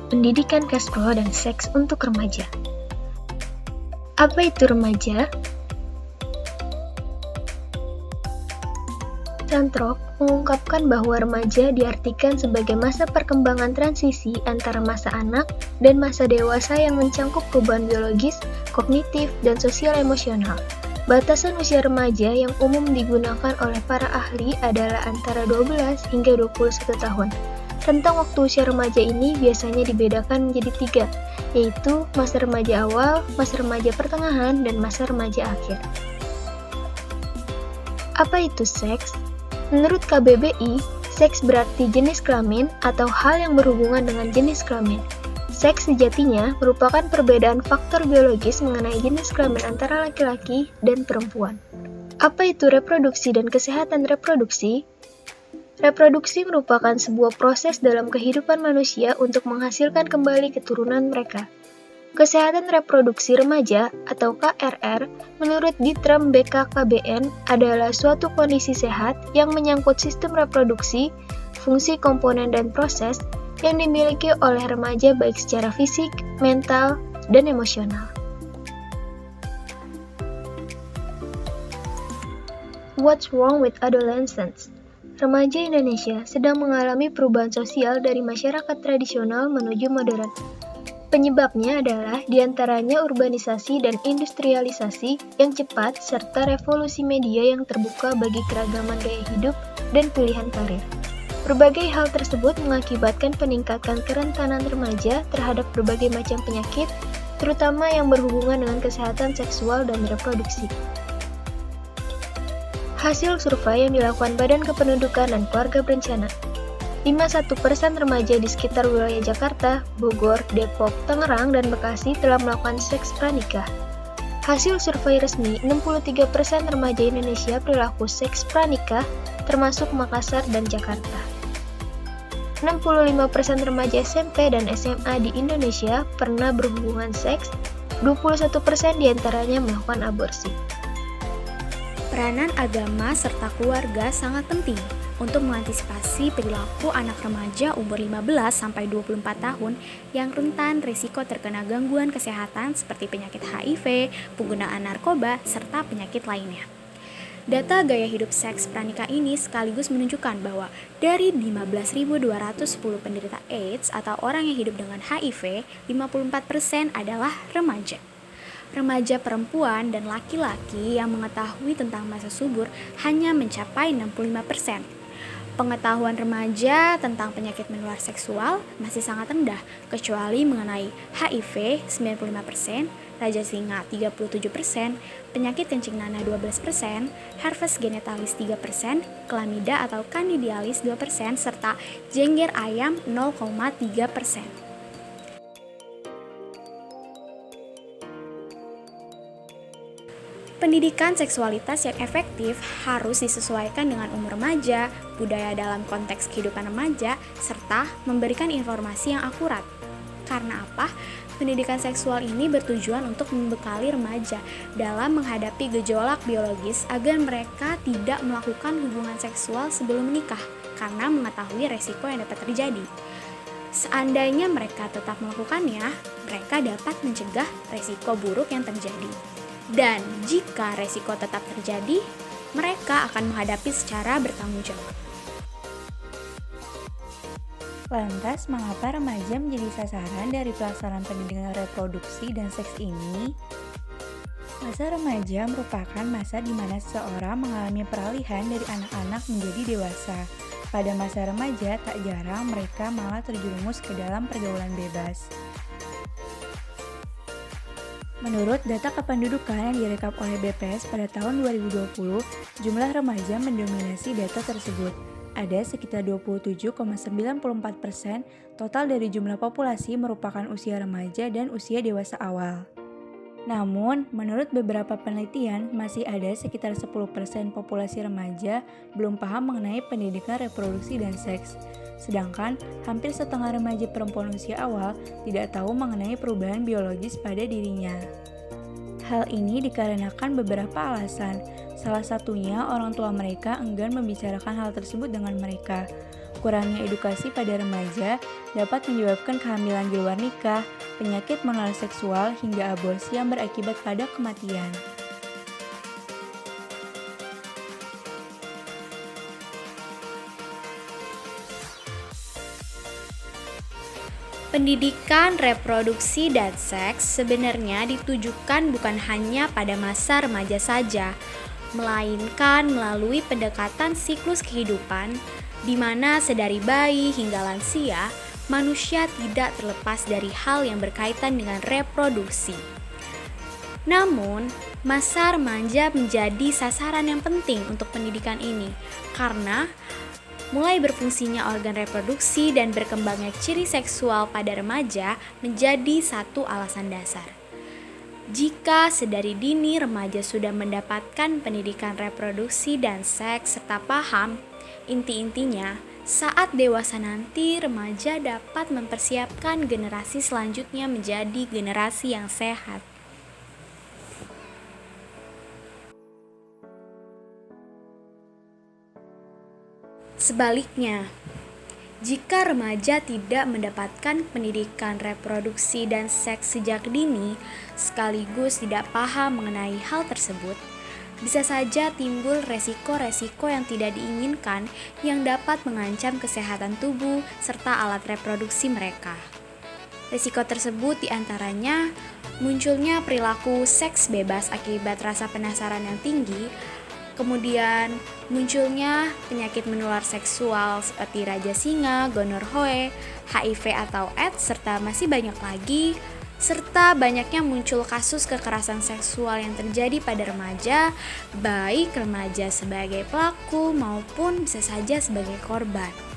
pendidikan seksual dan seks untuk remaja. Apa itu remaja? Cantrok mengungkapkan bahwa remaja diartikan sebagai masa perkembangan transisi antara masa anak dan masa dewasa yang mencangkup perubahan biologis, kognitif, dan sosial emosional. Batasan usia remaja yang umum digunakan oleh para ahli adalah antara 12 hingga 21 tahun. Rentang waktu usia remaja ini biasanya dibedakan menjadi 3, yaitu masa remaja awal, masa remaja pertengahan, dan masa remaja akhir. Apa itu seks? Menurut KBBI, seks berarti jenis kelamin atau hal yang berhubungan dengan jenis kelamin. Seks sejatinya merupakan perbedaan faktor biologis mengenai jenis kelamin antara laki-laki dan perempuan. Apa itu reproduksi dan kesehatan reproduksi? Reproduksi merupakan sebuah proses dalam kehidupan manusia untuk menghasilkan kembali keturunan mereka. Kesehatan reproduksi remaja atau KRR menurut Ditram BKKBN adalah suatu kondisi sehat yang menyangkut sistem reproduksi, fungsi komponen dan proses yang dimiliki oleh remaja baik secara fisik, mental, dan emosional. What's wrong with adolescents? Remaja Indonesia sedang mengalami perubahan sosial dari masyarakat tradisional menuju modern. Penyebabnya adalah diantaranya urbanisasi dan industrialisasi yang cepat serta revolusi media yang terbuka bagi keragaman gaya hidup dan pilihan karir. Berbagai hal tersebut mengakibatkan peningkatan kerentanan remaja terhadap berbagai macam penyakit, terutama yang berhubungan dengan kesehatan seksual dan reproduksi. Hasil survei yang dilakukan Badan Kependudukan dan Keluarga Berencana, 51% remaja di sekitar wilayah Jakarta, Bogor, Depok, Tangerang, dan Bekasi telah melakukan seks pranikah. Hasil survei resmi, 63% remaja Indonesia perilaku seks pranikah, termasuk Makassar dan Jakarta. 65% remaja SMP dan SMA di Indonesia pernah berhubungan seks, 21% diantaranya melakukan aborsi. Peranan agama serta keluarga sangat penting untuk mengantisipasi perilaku anak remaja umur 15-24 tahun yang rentan risiko terkena gangguan kesehatan seperti penyakit HIV, penggunaan narkoba, serta penyakit lainnya. Data gaya hidup seks pranikah ini sekaligus menunjukkan bahwa dari 15.210 penderita AIDS atau orang yang hidup dengan HIV, 54% adalah remaja. Remaja perempuan dan laki-laki yang mengetahui tentang masa subur hanya mencapai 65%. Pengetahuan remaja tentang penyakit menular seksual masih sangat rendah, kecuali mengenai HIV 95%, raja singa 37%, penyakit kencing nanah 12%, herpes genitalis 3%, klamida atau kandidialis 2%, serta jengger ayam 0,3%. Pendidikan seksualitas yang efektif harus disesuaikan dengan umur remaja, budaya dalam konteks kehidupan remaja, serta memberikan informasi yang akurat. Karena apa? Pendidikan seksual ini bertujuan untuk membekali remaja dalam menghadapi gejolak biologis agar mereka tidak melakukan hubungan seksual sebelum menikah, karena mengetahui resiko yang dapat terjadi. Seandainya mereka tetap melakukannya, mereka dapat mencegah resiko buruk yang terjadi. Dan jika resiko tetap terjadi, mereka akan menghadapi secara bertanggung jawab. Lantas, mengapa remaja menjadi sasaran dari pelaksanaan pendidikan reproduksi dan seks ini? Masa remaja merupakan masa di mana seseorang mengalami peralihan dari anak-anak menjadi dewasa. Pada masa remaja, tak jarang mereka malah terjerumus ke dalam pergaulan bebas. Menurut data kependudukan yang direkap oleh BPS pada tahun 2020, jumlah remaja mendominasi data tersebut. Ada sekitar 27,94% total dari jumlah populasi merupakan usia remaja dan usia dewasa awal. Namun, menurut beberapa penelitian, masih ada sekitar 10% populasi remaja belum paham mengenai pendidikan reproduksi dan seks. Sedangkan hampir setengah remaja perempuan usia awal tidak tahu mengenai perubahan biologis pada dirinya. Hal ini dikarenakan beberapa alasan. Salah satunya orang tua mereka enggan membicarakan hal tersebut dengan mereka. Kurangnya edukasi pada remaja dapat menyebabkan kehamilan di luar nikah, penyakit menular seksual, hingga aborsi yang berakibat pada kematian. Pendidikan reproduksi dan seks sebenarnya ditujukan bukan hanya pada masa remaja saja, melainkan melalui pendekatan siklus kehidupan, di mana sedari bayi hingga lansia, manusia tidak terlepas dari hal yang berkaitan dengan reproduksi. Namun, masa remaja menjadi sasaran yang penting untuk pendidikan ini, karena mulai berfungsinya organ reproduksi dan berkembangnya ciri seksual pada remaja menjadi satu alasan dasar. Jika sedari dini remaja sudah mendapatkan pendidikan reproduksi dan seks serta paham inti-intinya, saat dewasa nanti remaja dapat mempersiapkan generasi selanjutnya menjadi generasi yang sehat. Sebaliknya, jika remaja tidak mendapatkan pendidikan reproduksi dan seks sejak dini, sekaligus tidak paham mengenai hal tersebut, bisa saja timbul resiko-resiko yang tidak diinginkan yang dapat mengancam kesehatan tubuh serta alat reproduksi mereka. Risiko tersebut diantaranya munculnya perilaku seks bebas akibat rasa penasaran yang tinggi, kemudian munculnya penyakit menular seksual seperti raja singa, gonorrhea, HIV atau AIDS, serta masih banyak lagi, serta banyaknya muncul kasus kekerasan seksual yang terjadi pada remaja, baik remaja sebagai pelaku maupun bisa saja sebagai korban.